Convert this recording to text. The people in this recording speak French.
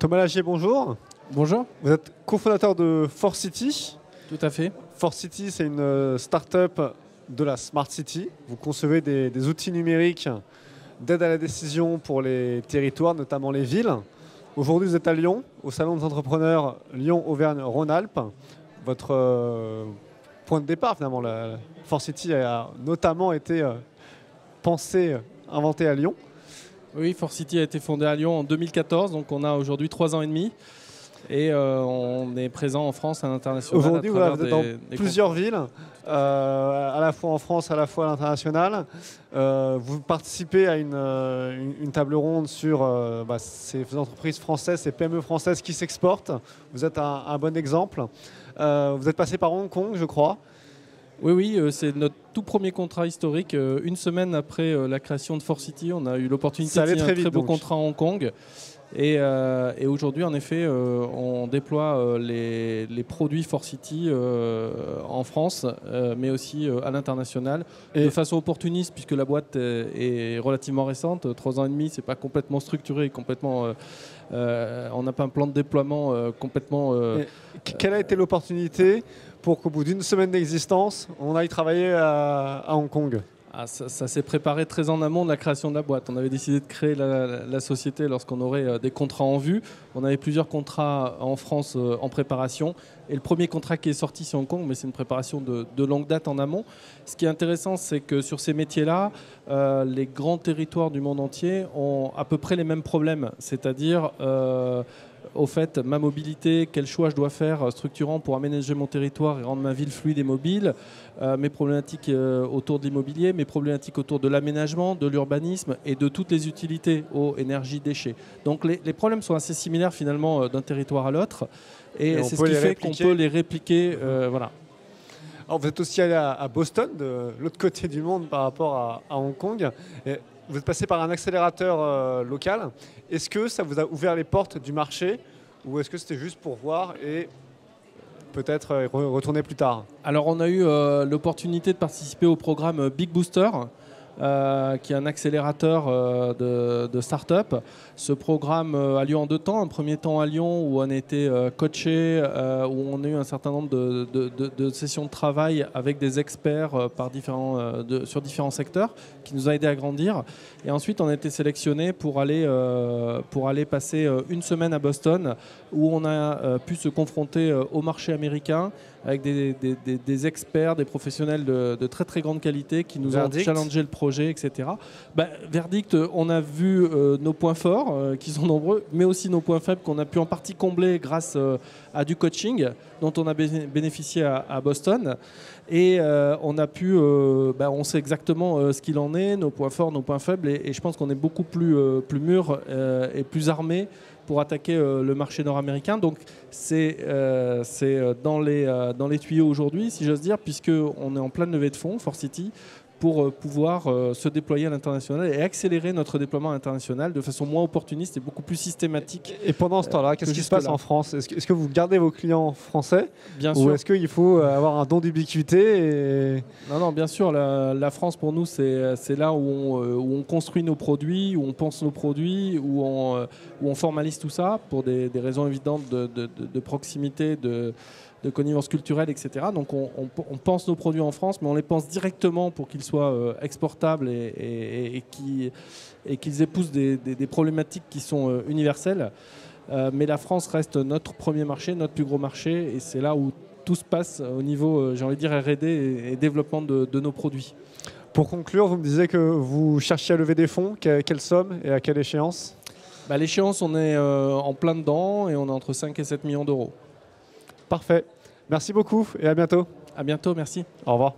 Thomas Lagier, bonjour. Bonjour. Vous êtes cofondateur de ForCity. Tout à fait. ForCity, c'est une start-up de la Smart City. Vous concevez des outils numériques d'aide à la décision pour les territoires, notamment les villes. Aujourd'hui, vous êtes à Lyon, au Salon des entrepreneurs Lyon-Auvergne-Rhône-Alpes. Votre point de départ, finalement, la ForCity a notamment été pensée, inventée à Lyon. Oui, ForCity a été fondée à Lyon en 2014, donc on a aujourd'hui 3 ans et demi. Et on est présent en France, à l'international. Aujourd'hui, vous êtes dans plusieurs villes, à la fois en France, à la fois à l'international. Vous participez à une table ronde sur ces entreprises françaises, ces PME françaises qui s'exportent. Vous êtes un bon exemple. Vous êtes passé par Hong Kong, je crois. Oui, c'est notre tout premier contrat historique. Une semaine après la création de ForCity, on a eu l'opportunité de signer un très beau contrat à Hong Kong. Et aujourd'hui, en effet, on déploie les produits ForCity en France, mais aussi à l'international, de façon opportuniste, puisque la boîte est relativement récente. 3 ans et demi, c'est pas complètement structuré, complètement. On n'a pas un plan de déploiement complètement. Quelle a été l'opportunité pour qu'au bout d'une semaine d'existence, on aille travailler à Hong Kong? Ça s'est préparé très en amont de la création de la boîte. On avait décidé de créer la société lorsqu'on aurait des contrats en vue. On avait plusieurs contrats en France en préparation. Et le premier contrat qui est sorti, c'est Hong Kong, mais c'est une préparation de longue date en amont. Ce qui est intéressant, c'est que sur ces métiers-là, les grands territoires du monde entier ont à peu près les mêmes problèmes. C'est-à-dire... au fait, ma mobilité, quel choix je dois faire structurant pour aménager mon territoire et rendre ma ville fluide et mobile, mes problématiques autour de l'immobilier, mes problématiques autour de l'aménagement, de l'urbanisme et de toutes les utilités, eau, énergie, déchets. Donc les problèmes sont assez similaires finalement d'un territoire à l'autre et c'est ce qui fait qu'on peut les répliquer. Voilà. Alors, vous êtes aussi allé à Boston, de l'autre côté du monde par rapport à Hong Kong. Et vous êtes passé par un accélérateur local. Est-ce que ça vous a ouvert les portes du marché ou est-ce que c'était juste pour voir et peut-être retourner plus tard? Alors on a eu l'opportunité de participer au programme Big Booster, qui est un accélérateur de start-up. Ce programme a lieu en 2 temps. Un premier temps à Lyon où on a été coaché, où on a eu un certain nombre de sessions de travail avec des experts sur différents secteurs qui nous a aidé à grandir. Et ensuite, on a été sélectionné pour aller passer une semaine à Boston où on a pu se confronter au marché américain avec des experts, des professionnels de très très grande qualité qui nous ont challengé le projet, etc. Verdict, on a vu nos points forts, qui sont nombreux, mais aussi nos points faibles qu'on a pu en partie combler grâce à du coaching dont on a bénéficié à Boston. Et on sait exactement ce qu'il en est, nos points forts, nos points faibles, et je pense qu'on est beaucoup plus mûr et plus armé pour attaquer le marché nord-américain. Donc c'est dans les tuyaux aujourd'hui, si j'ose dire, puisqu'on est en pleine levée de fonds, ForCity, pour pouvoir se déployer à l'international et accélérer notre déploiement international de façon moins opportuniste et beaucoup plus systématique. Et pendant ce temps-là, qu'est-ce qui se passe en France? Est-ce que vous gardez vos clients français? Bien sûr. Ou est-ce qu'il faut avoir un don d'ubiquité Non, bien sûr. La France, pour nous, c'est là où on construit nos produits, où on pense nos produits, où on formalise tout ça pour des raisons évidentes de proximité, de connivence culturelle, etc. Donc on pense nos produits en France, mais on les pense directement pour qu'ils soient exportables et qu'ils épousent des problématiques qui sont universelles. Mais la France reste notre premier marché, notre plus gros marché, et c'est là où tout se passe au niveau, j'ai envie de dire, R&D et développement de nos produits. Pour conclure, vous me disiez que vous cherchiez à lever des fonds. Quelle somme et à quelle échéance? L'échéance, on est en plein dedans et on est entre 5 et 7 millions d'euros. Parfait. Merci beaucoup et à bientôt. À bientôt, merci. Au revoir.